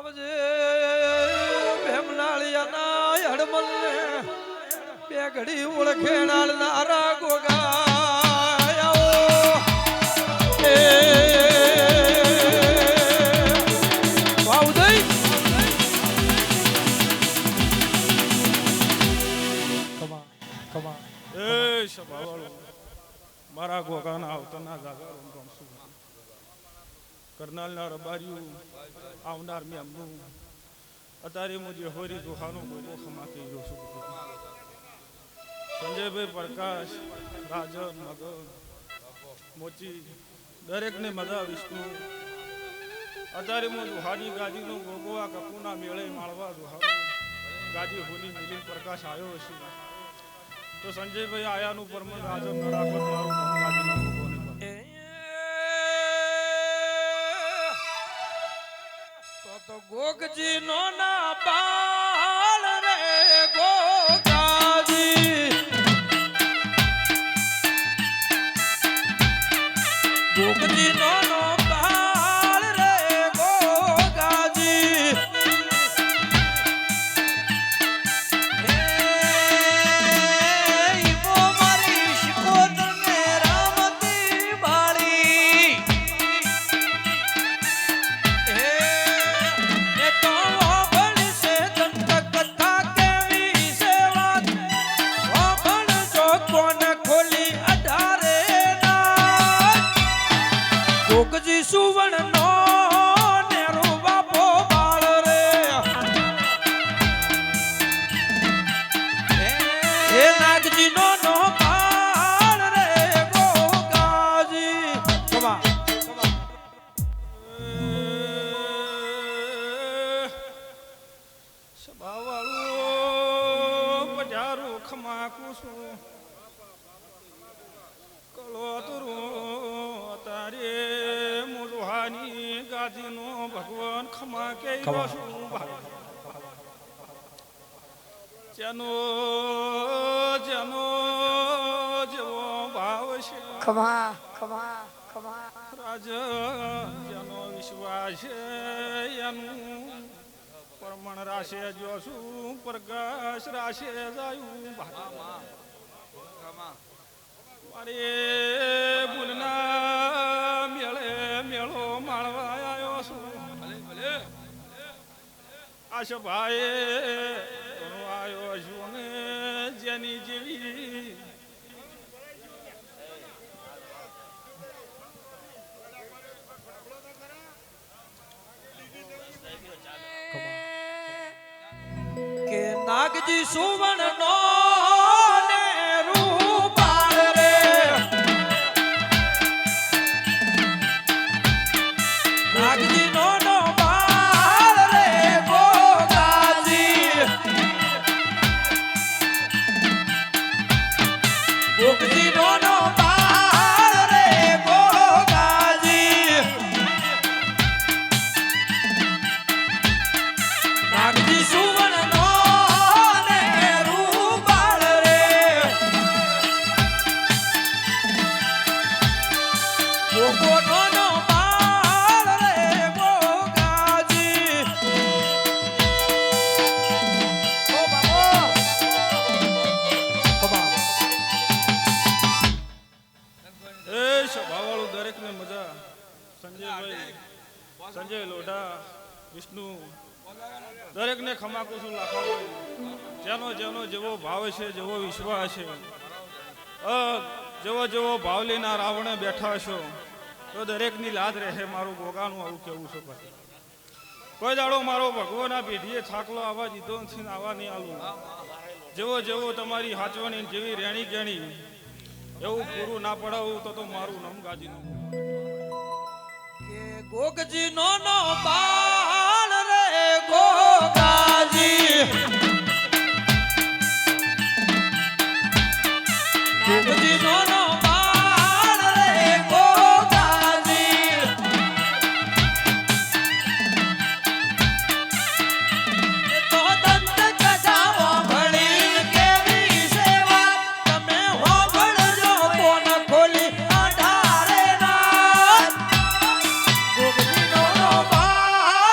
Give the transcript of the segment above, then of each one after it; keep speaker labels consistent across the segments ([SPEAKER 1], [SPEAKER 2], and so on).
[SPEAKER 1] આવજે ભેમનાળિયાના હડમલને બે ઘડી ઓળખેણાળ નારા ગોગા
[SPEAKER 2] મારા ગોગાના આવતાના જાગા કરનાલના રબાર્યું આવનાર મેમનું અત્યારે હું જે હોરી દુહાનો ગોગો ખમા કહી રહ્યો છું સંજયભાઈ પ્રકાશ રાજન મગન મોચી દરેકને મજા વિષ્ણુ અત્યારે હું દુહાની ગાજીનો ગોગો આ કપૂના મેળે માળવા દુહાનો ગાજી હોની મિલિન પ્રકાશ આવ્યો હશે તો સંજયભાઈ આયાનું પરમન રાજન નડાકોટ મારું ગાજીનો ગોગો
[SPEAKER 1] તો ગોગજી નો ના બાળ રે ગોગાજી ગોગજી નો બાળ રે ગોગાજી ઈવો મારી શિકોતર ને રામતી બાળી સુવર્ણ નો નેરુ બાપો બાળ રે હે નાગજી નો બાળ રે ગોગાજી કમા
[SPEAKER 2] સબાવાળું પજારું ખમા કુસું કલો તુરું તારે ગાજીનો ભગવાન ખમા કે જેનો જેનો જેવો ભાવ છે
[SPEAKER 3] ખમા ખમા ખમા
[SPEAKER 2] રાજ જેનો વિશ્વાસ છે એનું પરમણ રાશે જોશું પ્રકાશ રાશે જાયું મારે ભૂલના મેળે મેળો માળવા આવ્યો છું આશભાઈ આવ્યો છું ને જેની જેવી
[SPEAKER 1] કે નાગજી સુવર્ણ નો
[SPEAKER 2] સંજય લોઢા વિષ્ણુ દરેકને ખમા કુસું લાખો જેનો જેનો જેવો ભાવ છે જેવો વિશ્વાસ છે જેવો જેવો ભાવ લઈને રાવણે બેઠા છો તો દરેકની લાદ રહે મારું ગોગાનું આવું કેવું છે કોઈ દાડો મારો ભગવાનના પેઢીએ થાકલો આવા દીધો નથી આવા નહીં આલું જેવો જેવો તમારી હાચવણી જેવી રેણી ગેણી એવું પૂરું ના પડાવું તો મારું નામ ગાજીનું
[SPEAKER 1] ગોગજી નો બાળ રે ગોગાજી ગોગજી નો બાળ રે ગોગાજી તો દંત કજાઓ ભણી કેવી સેવા તમે હોબળજો કોન ખોલી આધારે ના ગોગજી નો બાળ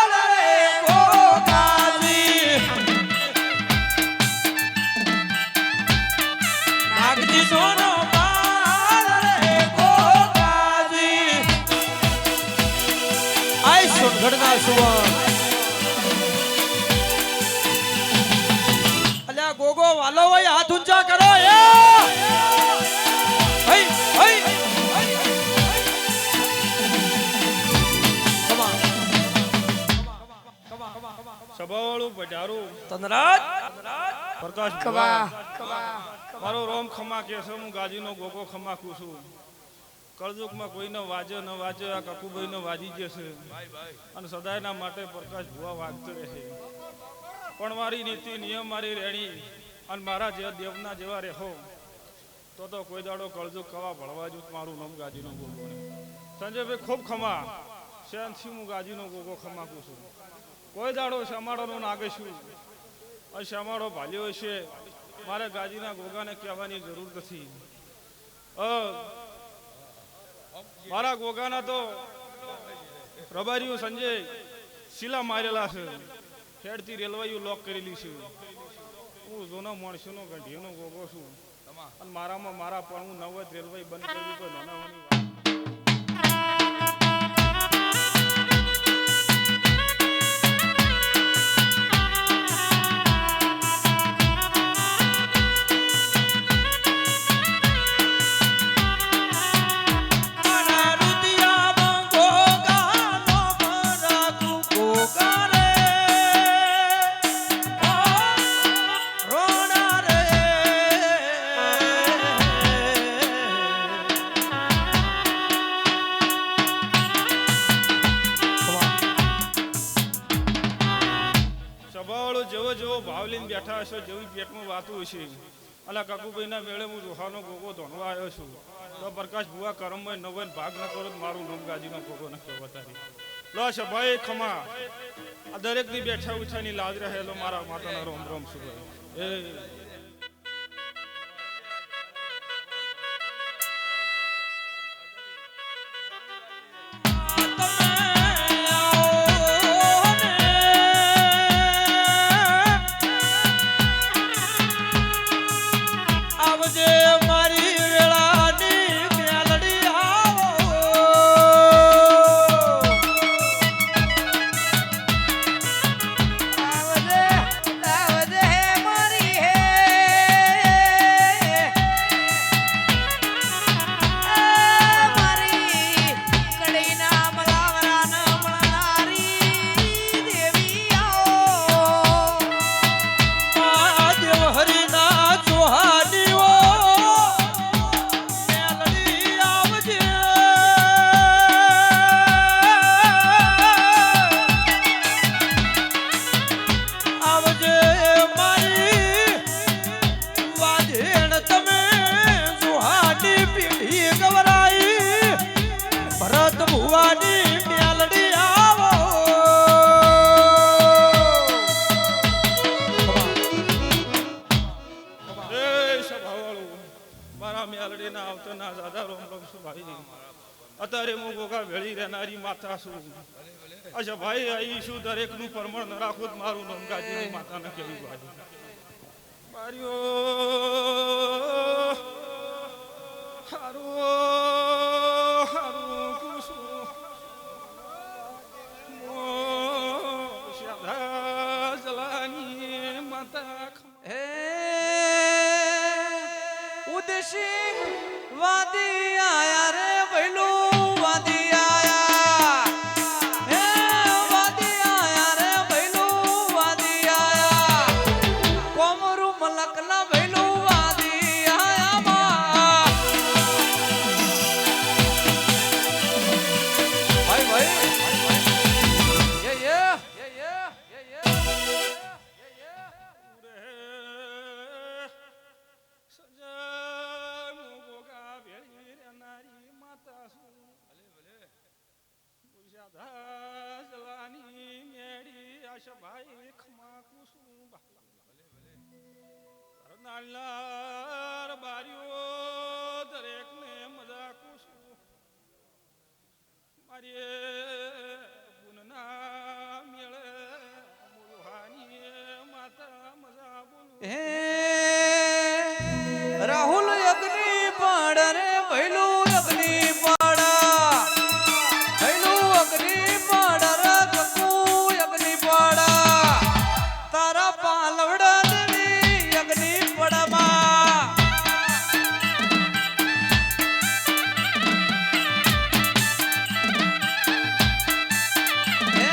[SPEAKER 2] સભાવાળું પધારું
[SPEAKER 1] તનરાજ
[SPEAKER 2] પ્રકાશ
[SPEAKER 3] ખમા
[SPEAKER 2] ભુવા.
[SPEAKER 3] ખમા
[SPEAKER 2] મારો રોમ ખમા કે છે હું ગાજીનો ગોગો ખમાકું છું. કળજુગમાં કોઈને વાજે ન વાજે આ કકુભાઈને વાજી જશે અને સદાયના માટે પ્રકાશ ભુવા વાગતો રહે. પણ મારી નીતિ નિયમ મારી રેણી અને મારા જે દેવના જેવા રહો તો કોઈ દાડો કળજુગ કવા ભળવા જો મારું નામ ગાજીનો ગોગો ને સંજયભાઈ ખૂબ ખમા શેનથી હું ગાજીનો ગોગો ખમાકું છું. કોઈ દાડો શ્યામાળોનો નાગેશું અને શ્યામાળો ભાલ્યો છે મારે ગાજીના ગોગાને કહેવાની જરૂર નથી. મારા ગોગાના તો રબારીઓ સંજય શીલા મારેલા છે. ખેડથી રેલવાયું લોક કરેલી છે. હું જોના માણસોનો ગઢીનો ગોગો છું અને મારામાં મારા પણ હું નવ જ રેલવાઈ બંધ કરવી તો નાનાવાની વાત. જેવો ભાવ લઈને બેઠા હશો જેવી પેટમાં વાતું હશે. અલા કાકુભાઈના મેળે હું રોહાનો ગોગો ધોણવા આવ્યો છું તો પ્રકાશ ભુવા કરમભાઈ નવન ભાગ ન કરો મારું નામ ગાજીનો ગોગો ન કહેવો તારી લો છે ભાઈ ખમા. આ દરેકની બેઠા ઉઠાની લાજ રહેલો મારા માતાના રોમ રોમ શું એ અત્યારે હું ગોગા ભેળી રહેનારી માતા છું. અચ્છા ભાઈ અહીં શું દરેકનું પરમણ ન રાખું મારું નામ ગાજીની માતાને કેવી ભાઈ માર્યો હારું હારું કુસુમ શાદા જલાની માતા
[SPEAKER 1] હે ઉદેશી વાદી આયા રે ભૈલું વાદી આયા. હે વાદી આયા રે ભૈલું વાદી આયા. કોમરુ મલકના ભૈલું વાદી આયા માં. ભાઈ ભાઈ
[SPEAKER 2] ભાઈ ખમા કુસુમ બારીઓ દરેકને મજા કુસુમ મારી ગુનના મેળે મુહાની માતા મજા બોલું.
[SPEAKER 1] હે રાહુલ અગ્નિ પાડ રે ભૈલું અગ્નિ પાડ ભૈલું અગ્નિ પાડ રે કકુ અગ્નિ પાડ તારા પાલવડા દેવી અગ્નિ પડમાં. હે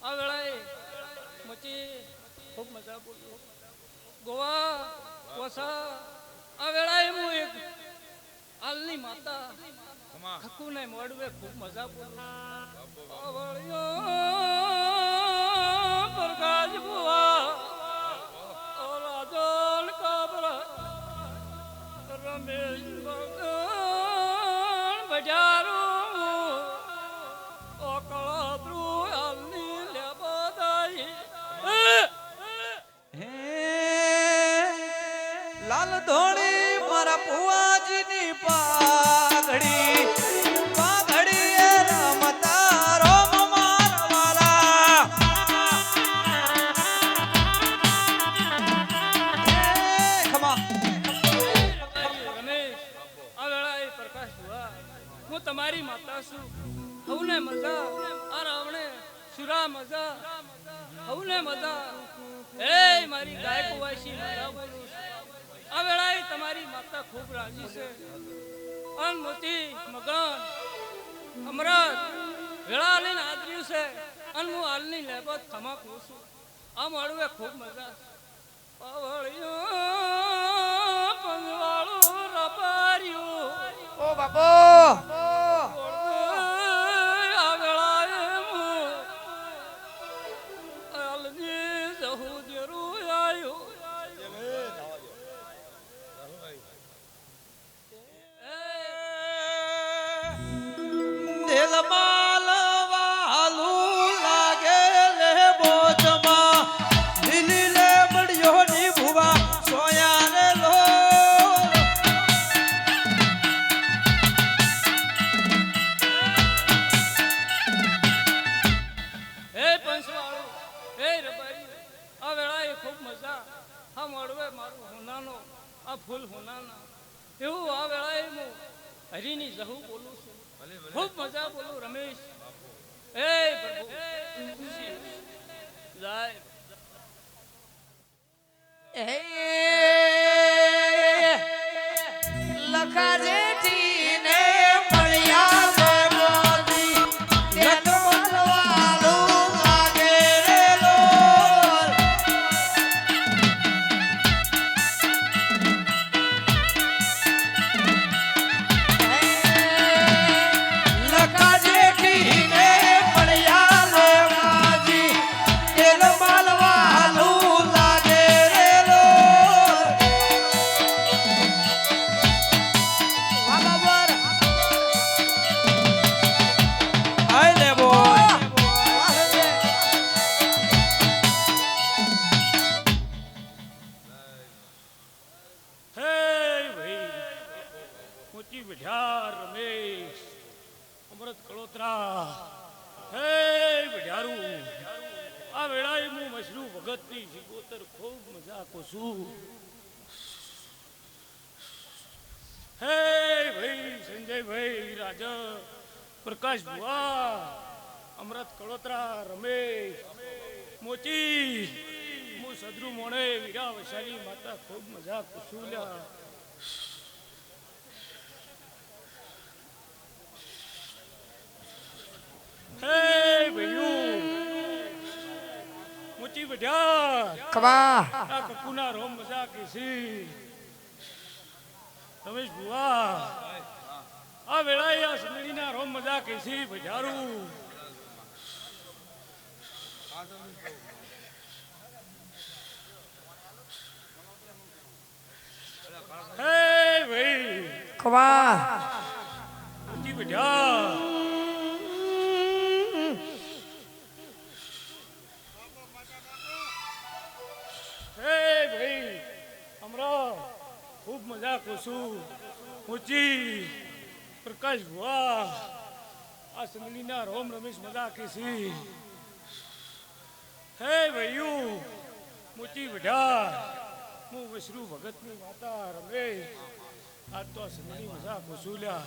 [SPEAKER 4] આ વેળાએ મચી ખૂબ મજા બોલ્યો ગોવા કોસા આ વેળાએ હું એક આલની માતા ખકુને મોડવે ખૂબ મજા બોલ્યો પ્રકાશ બુઆ ઓ રાજન કાબરા રમેશ ભગવાન બજારો ઓ કળાબ્રુ આલની લેબદાઈ
[SPEAKER 1] હે લાલ ધોળી મારા પુવાજીની પાઘડી પાઘડી એ રમતા રોમ મારવાલા ખમા
[SPEAKER 4] રમેશ આ વેળાએ પ્રકાશ બુઆ હું તમારી માતા છું હવને મજા આ રાવણે સુરા મજા હવને મજા એ મારી ગાય કુવાસી મજા બોલું આ વેળાએ તમારી માતા ખૂબ રાજી છે અન મોતી મગન અમરત વેળા લઈને આદર્યું છે અન હું હાલની લેબત થમાકું છું આ મળવે ખૂબ મજા પાવળિયો પંજવાળું રપાર્યું
[SPEAKER 3] ઓ બાપો
[SPEAKER 4] આ વેળાએ હું હાલની સહુદેરું આવ્યું
[SPEAKER 1] દિલ માલવાલું લાગે લે બોજમાં દિલી લે બડિયો ની ભુવા સોયા રે લો
[SPEAKER 4] હે પંચવાળું હે રબારી આ વેળાએ ખૂબ મજા આ મળવે મારું હોનાનો આ ફૂલ હોનાના એવું આ વેળાએ હું હરીની જહુ બોલું છું ખૂબ મજા બોલું રમેશ હે પ્રભુ જાય
[SPEAKER 3] હે લખા જેઠીને મળ્યા લે મોતી એનો મલવાલું લાગે રે લોલ લખા જેઠીને મળ્યા લે માજી એનો મલવાલું લાગે રે લોલ વાહ બાબર
[SPEAKER 1] આય લે બોય
[SPEAKER 2] હે ભાઈ મોચી વિઢાર રમેશ અમૃત કળોતરા હે વિઢારું આ વેળાએ હું મશરૂ ભગતની શિકોતર ખૂબ મજા કોશું હે ભાઈ સંજયભાઈ રાજા પ્રકાશ બુઆ અમૃત કળોતરા રમેશ મોચી હું સદરુ મોણે વીરા વૈશાલી માતા ખૂબ મજા કુશુલ્યા હે ભૈયું મોચી બઢિયા
[SPEAKER 3] ખબા
[SPEAKER 2] આ કપૂના રોમ મજા કેસી રમેશ બુઆ આ વેળાએ આ સુંદરીના રોમ મજા કેસી બજારું હે ભાઈ
[SPEAKER 3] ખબા
[SPEAKER 2] મોચી બઢિયા હે ભાઈ હમણાં ખૂબ મજા કરું ઊંચી પ્રકાશ ભુવા આ સંગલીના રોમ રમેશ મજા કેસી હે ભાઈયું મોટી વઢા હું વિષ્ણુ ભગતની માતા રમેશ આજ તો આ સંગલી મજા કુશુલ્યા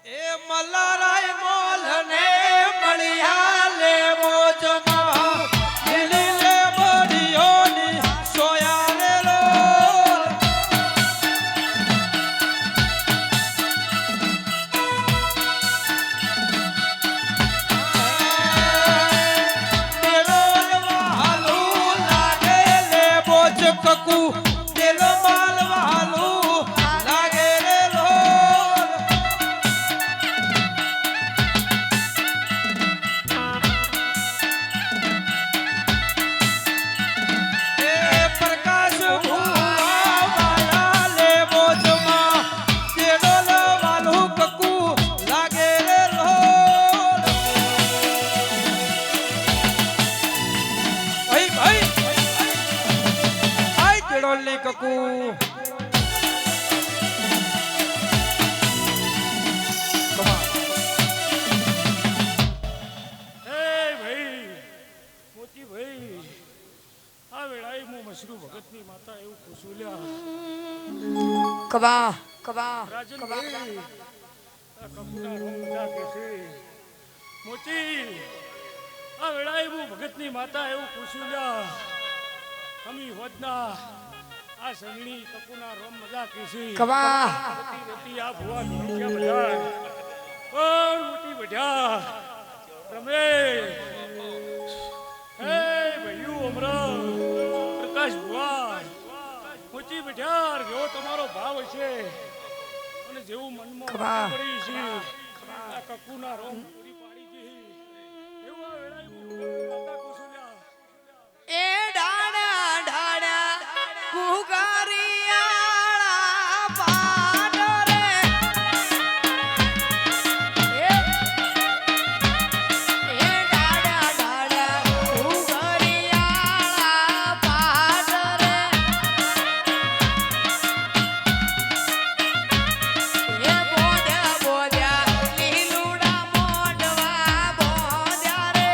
[SPEAKER 1] એ મલ્લારાય મોલને મળ્યા લે મોજમાં દિલી લે બડિયોની સોયા રે લોલ
[SPEAKER 2] રાજનભાઈ આ કપૂરના રોમ મજા કે છે મોચી આ વેળાએ હું ભગતની માતા એવું પૂછ્યું લ્યા અમી હોદના આ સંગણી કપૂરના રોમ મજા કે છે રેતી આ ભુવા ઘણી ક્યાં બધા કોણ મોટી બધા રમે હે ભૈયું અમરા પ્રકાશ ભુવા મોચી બેઠાર જેવો તમારો ભાવ હશે અને જેવું મનમાં પડી છે આ કકુના રોમ પૂરી પાડી છે એવું આ વેળાએ માતા કુસુલ્યા
[SPEAKER 3] એ ડાડા ડાડા કુગારિયાળા પાડો રે એ ડાડા ડાડા કુગારિયાળા પાડો રે એ બોધ્યા બોધ્યા લીલુડા મોઢવા બોધ્યા રે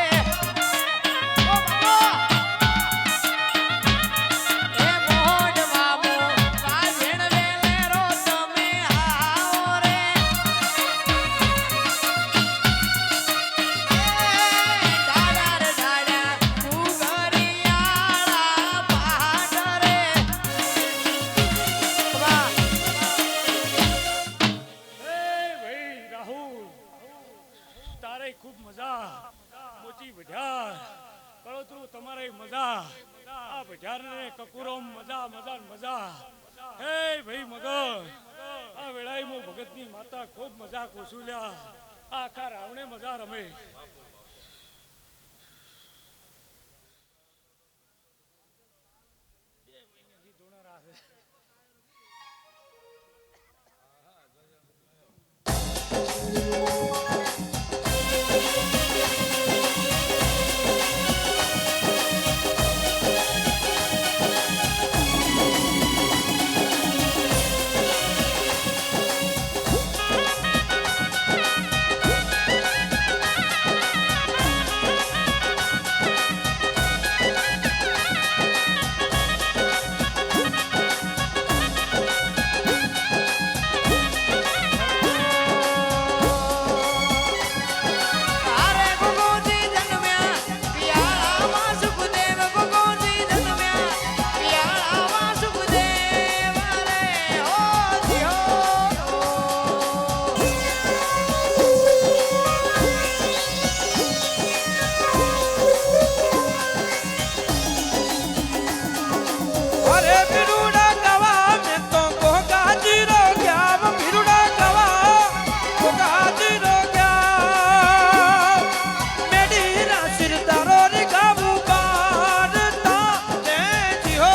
[SPEAKER 3] ઓ બાબો એ મોઢવા મો પાછળ વેલેરો તમે આવો રે ડાડા રે ડાડા કુગરિયાળા પાડો રે વાહ
[SPEAKER 2] એ ભાઈ રાહુલ તારે ખૂબ મજા મોચી બજાર કળોતરું તમારે મજા આ બજાર ને કકુરોમ મજા મજા ને મજા હે ભાઈ મગર આ વેળાએ હું ભગતની માતા ખૂબ મજા કોસુલ્યા આ આખા રાવણે મજા રમે
[SPEAKER 3] અરે ગુગુજી જન્મ્યા પિયાળામાં સુખદેવ ગુગુજી જન્મ્યા પિયાળામાં સુખદેવ રે ઓ ધ્યો
[SPEAKER 1] અરે ભીરુડા ગવા મેં તો ગોગાજી રો ગયા ભીરુડા ગવા ગોગાજી રો ગયા મેડી ના સિરદારો રે ગાવું બાડતા ને જીહો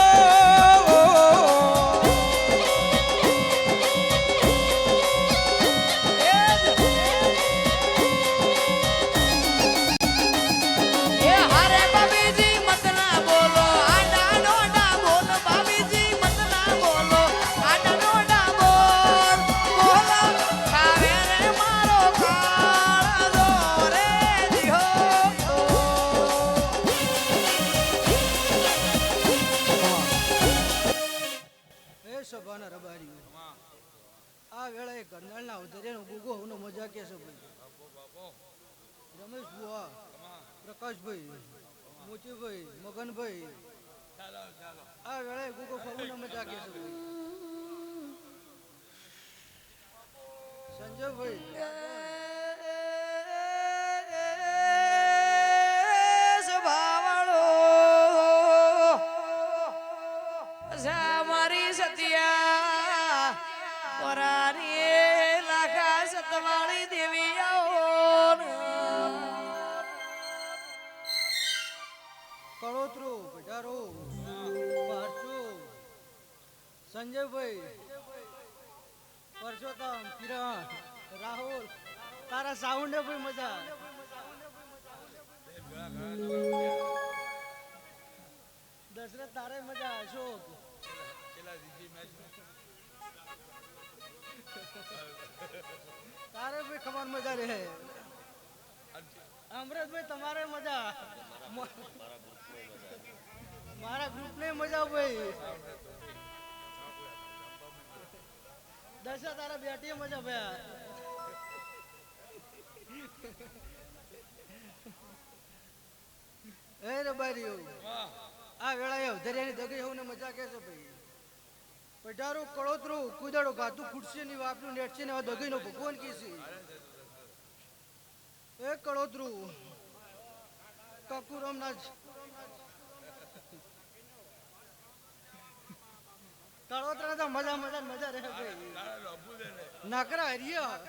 [SPEAKER 3] એ હારે બાબીજી મત ના બોલો આડા નોડા બોલ બાબીજી મત ના બોલો આડા નોડા બોલ બોલો ખાવે રે મારો કાળો રે દિહો
[SPEAKER 5] એ સભાના રબારી આ વેળાએ ગરનાળના ઉધર્યાનો ગુગો હોનો મજા કે છે ભાઈ રમેશ બુઆ પ્રકાશભાઈ મોચીભાઈ મગનભાઈ આ વેળાએ ગુગો ફગુનો મજા કે છે ભાઈ સંજયભાઈ
[SPEAKER 3] સ્વભાવળો મારી સતિયા પરારી લાખા સતવાળી દેવી આવો
[SPEAKER 5] કળોતરો બજારો પારચો સંજયભાઈ પરસોત્તમ કિરણ રાહુલ તારા સાઉન્ડે ભાઈ મજા દશરથ તારે મજા અશોક તારે ભાઈ ખબર મજા રહે અમૃતભાઈ તમારે મજા મારા ગ્રુપ ને મજા ભાઈ જલસા તારા બેટીએ મજા ભયા એ રબારીઓ આ વેળાએ અવધરિયાની દગી હોને મજા કે છે ભાઈ પઢારો કળોતરો કુદાડો ગાતું ફૂટશે ની વાપરું નેટ છે ને હવે દગીનો ભગવાન કીસી એ કળોતરું કકુરમ ના તળોતરા તો મજા મજા મજા રહે ભાઈ નકરા હરિયા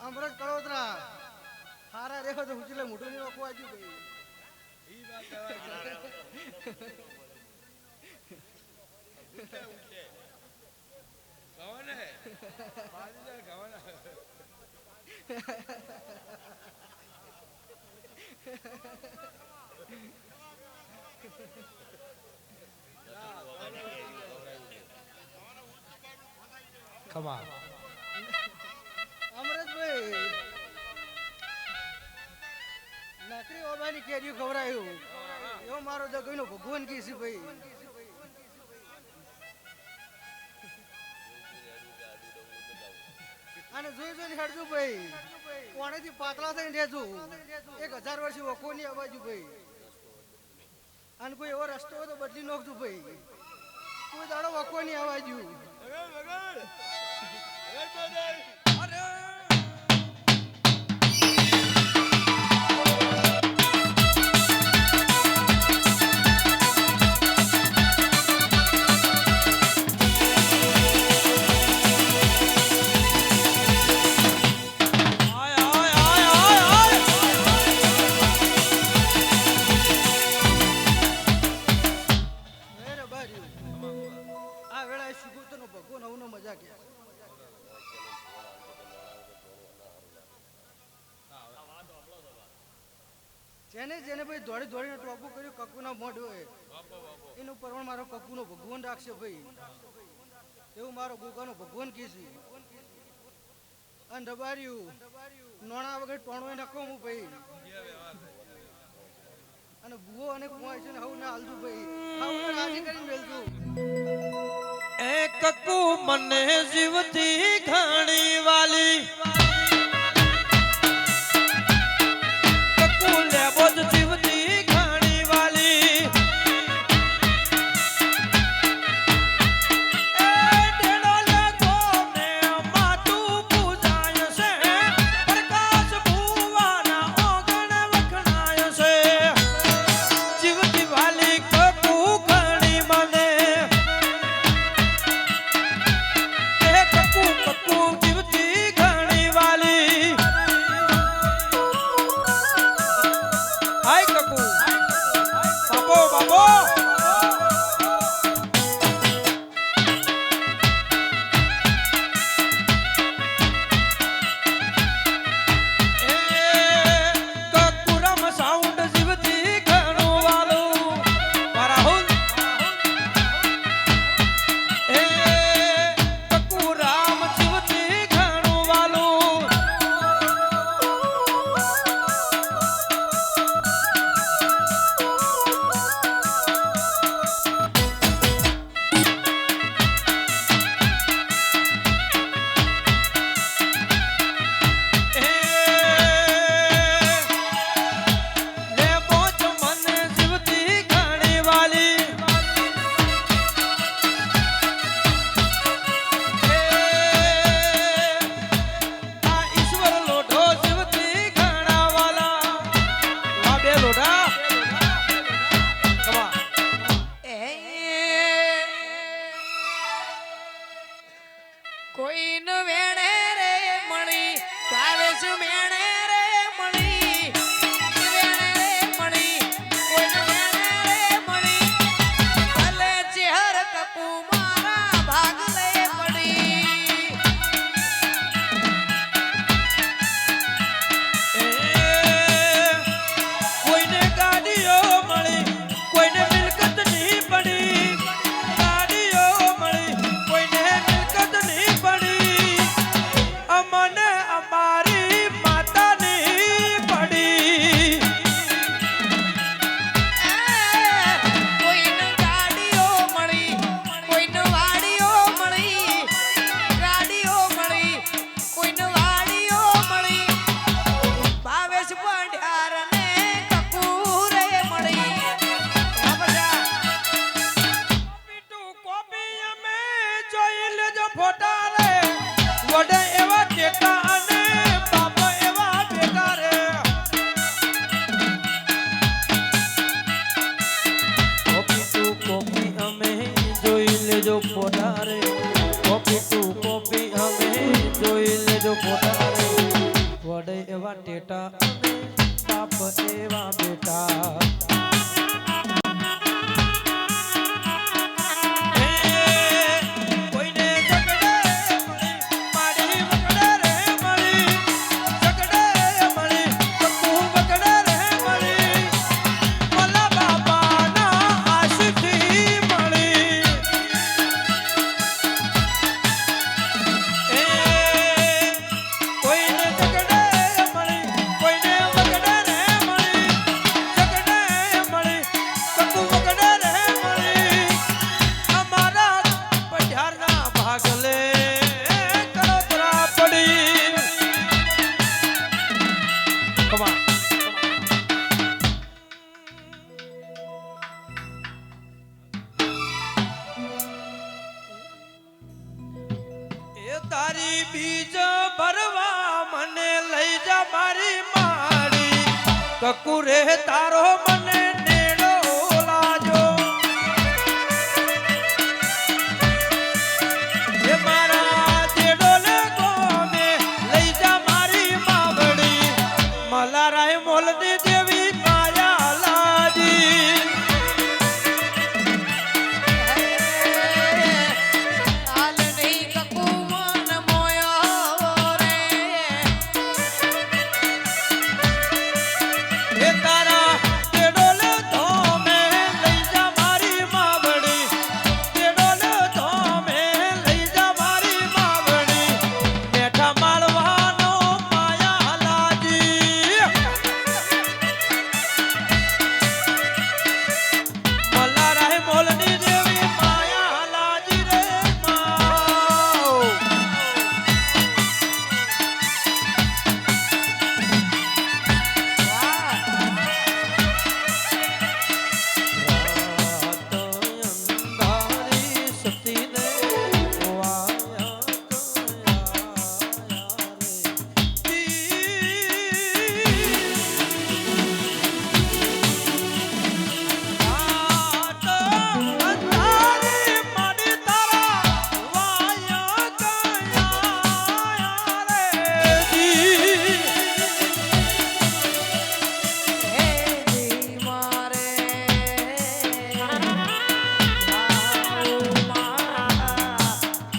[SPEAKER 5] અમરજ કળોતરા હારા રેખો તો ઉચલે મોટું ની રોકવા આજુ ભાઈ ઈ વાત
[SPEAKER 1] ખમા
[SPEAKER 5] અમરજભાઈ નકરી ઓબાની કેરીઓ ખવરાયું એવો મારો જગઈનો ભગવાન કીસી ભાઈ અને જોઈ જોઈને હેડજો ભાઈ કોણેથી પાતળા થઈને રહેજો 1000 વર્ષે વખો ની અવાજુ ભાઈ અને કોઈ એવો રસ્તો હોય તો બદલી નાખજો ભાઈ કોઈ દાડો વખો ની અવાજુ આ વેળાએ સુગુતનો ભગવાન હવનો મજા કે જેને જેને ભાઈ દોડી દોડીને ટોપું કર્યું કકુના મોઢ હોય એનું પરમાણ મારો કકુનો ભગવાન રાખશે ભાઈ એવું મારો ગોગાનો ભગવાન કીધી અને રબાર્યું નોણા વગર ટોણો નખો હું ભાઈ અને બુઓ અને કુંવાય છે ને હવ ના હાલતું ભાઈ હવ રાજી કરીને મેલતું
[SPEAKER 1] એ કકુ મને જીવતી ઘણી વાલી કકુ લેબો જ જીવતી ઘણી વાલી એ ડેડો લેતો ને માતું પૂજાય છે પ્રકાશ ભુવાના ઓગણ વખણાય છે જીવતી વાલી કકુ ઘણી મને કકુ જીવતી ઘણી લેજો ફોટા રે કોપી ટુ કોપી અમે જોઈ લેજો ફોટા રે વડે એવા ટેટા અને બાપ એવા બેટા તારી બીજ ભરવા મને લઈ જા મારી માડી કકુરે તારો મને નેડો લાજો એ મારા દેડો ને ગોમે લઈ જા મારી માવડી મલારાય મોલની દેવી માયા લાજી
[SPEAKER 3] હાલ નહીં કકુ મન મોયો રે
[SPEAKER 1] એ તારા દેડોલ ધોમે લઈ જા મારી માવડી દેડોલ ધોમે લઈ જા મારી માવડી મેઠા માળવાનો માયા લાજી મલારાય મોલની દેવી માયા લાજી રે માઓ રાત અંધારી સતીને વાયા રાત અંધારી માડી તારા વાયા કયા રે
[SPEAKER 3] હે જી મારે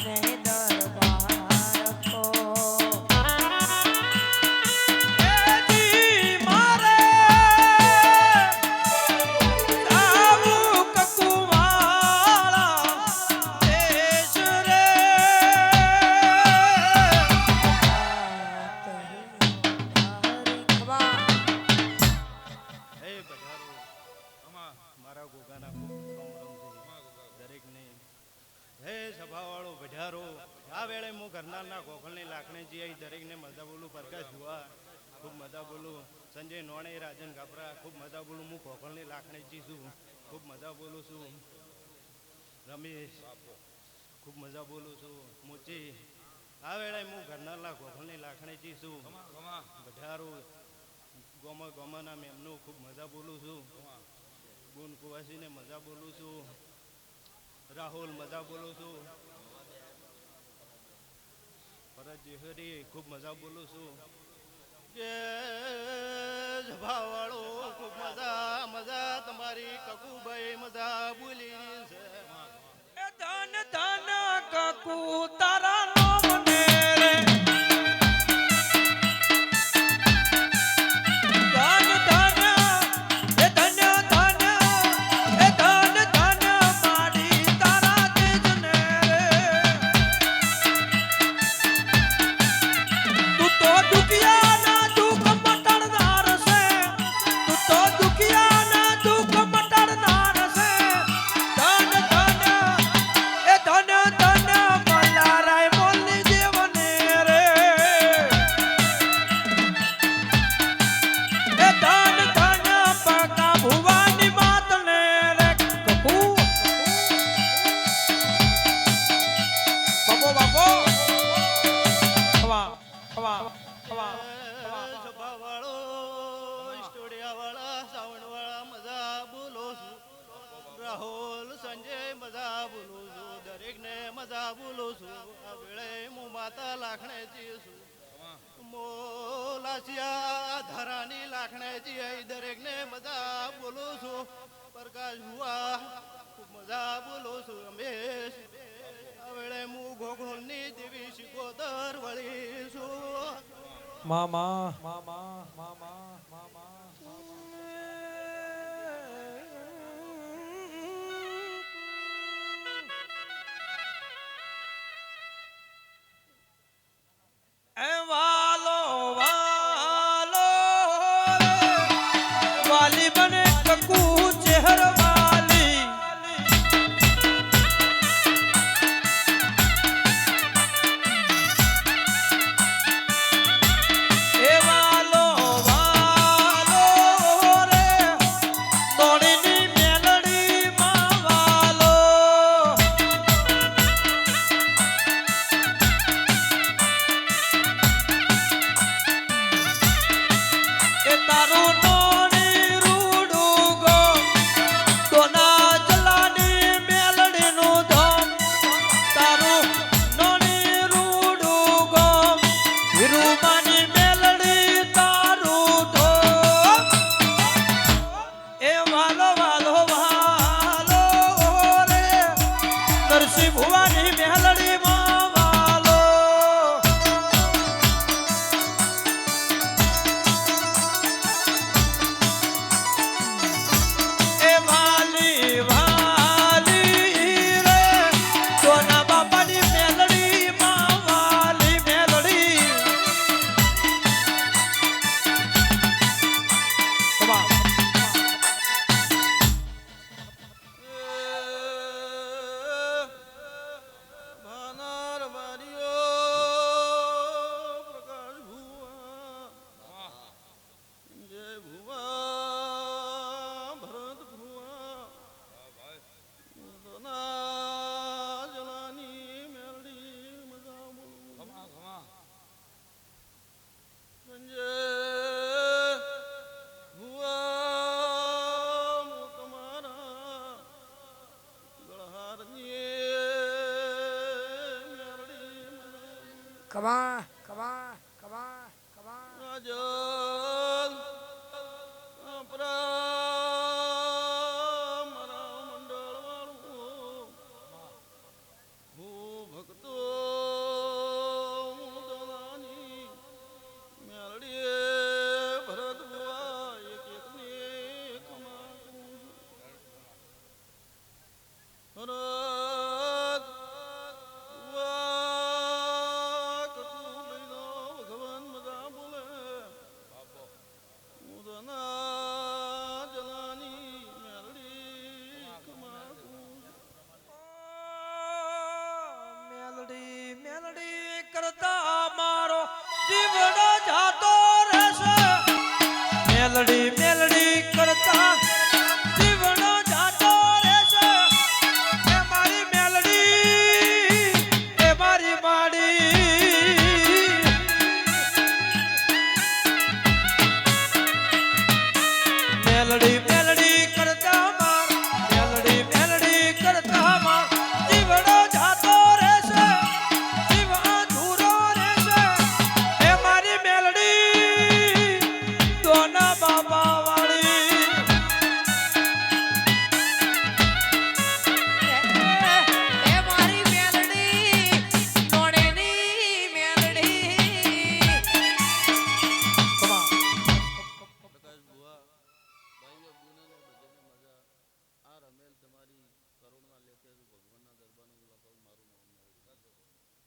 [SPEAKER 3] ને દરબાર કો
[SPEAKER 1] જી મારે આવું કકુવાળા દેશ રે
[SPEAKER 2] હે પધારો મારા ગોગાના ખૂબ દરેકને હે સભાવાળો પધારો આ વેળે હું ઘરનારના ગોખલની લાખણીજી અહીં દરેકને મજા બોલું પ્રકાશ જુવા ખૂબ મજા બોલું સંજય નોણે રાજન ગાબરા ખૂબ મજા બોલું હું ગોખલની લાખણીજી છું ખૂબ મજા બોલું છું રમેશ ખૂબ મજા બોલું છું મોચી આ વેળે હું ઘરનારના ગોખલની લાખણીજી છું પધારો ગોમાના મેમનું ખૂબ મજા બોલું છું ગુણ કુવાસીને મજા બોલું છું રાહુલ મજા બોલું છું ભરત જેહરી ખૂબ મજા બોલું છું કે ભાવાળો ખૂબ મજા તમારી કકુભાઈ મજા બોલી છે
[SPEAKER 1] એ ધન ધન કકુ તારા નામને રે ધન ધન એ ધન ધન એ ધન ધન માડી તારા તેજને રે તું તો દુખિયાના દુઃખ મટાડનાર છે તું તો દુખિયાના દુઃખ મટાડનાર છે ધન ધન એ ધન ધન મલારાય મોલની દેવને રે એ ધન ધન પકા ભુવાની માતને રે કપુ બાપો બાપો ખવા ખવા ખવા
[SPEAKER 2] સભાવાળો સ્ટુડિયાવાળા સાવણવાળા મજા બોલો છું રાહુલ સંજય મજા બોલું છું
[SPEAKER 6] દરેકને મજા બોલું છું આ વેળે હું માતા લાખણેજી છું મોલાસિયા ધરાની લાખણેજી અહીં દરેકને મજા બોલું છું પ્રકાશ ભુવા મજા બોલું છું રમેશ આ વેળે હું ગોગોલની દેવી શિકોદર વળી છું
[SPEAKER 1] મામા મામા મામા મામા એ વાલો વાલો વાલી બને કકુ ચહેર વાલી એ વાલો વાલો રે દોડીની મેલડી માં વાલો એ તારું નોની રૂડું ગો દોના જલાની મેલડીનું ધામ તારું નોની રૂડું ગો વિરુમાની મેલડી તારું ધોમ એ વાલો વાલો વાલો રે નરસિંહ ભુવાની મેલડી માં વાલો એ વાલી વાલી રે સોના બાપાની મેલડી માં વાલી મેલડી કમા
[SPEAKER 6] ભાનાર વારીઓ પ્રકાશ ભુવા જય ભુવા ભરત ભુવા દોના જલાની મેલડી મજા બોલું સંજય ભુવા હું તમારા ગળહારની મેલડી મજા
[SPEAKER 3] કમા કમા કમા કમા
[SPEAKER 6] રાજલ આપરા મારા મંડળ વાળું હું ભક્તો દલાની મેલડીએ ભરત બુઆ એક એકને કમાતું ભરત બુઆ કકુ લઈનો ભગવાન મજા બોલે ઉદના જલાની મેલડી કમાતું
[SPEAKER 1] મેલડી મેલડી કરતા મારો જીવડો જાતો રહેશે મેલડી મેલડી કરતા જીવડો જાતો રહેશે એ મારી મેલડી એ મારી માડી મેલડી મેલડી કરતા માર મેલડી મેલડી કરતા માર જીવડો જાતો રહેશે જીવ અધૂરો રહેશે એ મારી મેલડી દોના બાબા વાળી
[SPEAKER 3] એ મારી મેલડી નોણેની મેલડી
[SPEAKER 1] કમા
[SPEAKER 6] પ્રકાશ ભુવા ભાઈઓ બુનાને બધાને મજા આ રમેલ તમારી કરુણના લેખે ભગવાનના દરબારનું લખાવું મારું નામ મેળવ્યું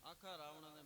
[SPEAKER 6] આખા રાવણને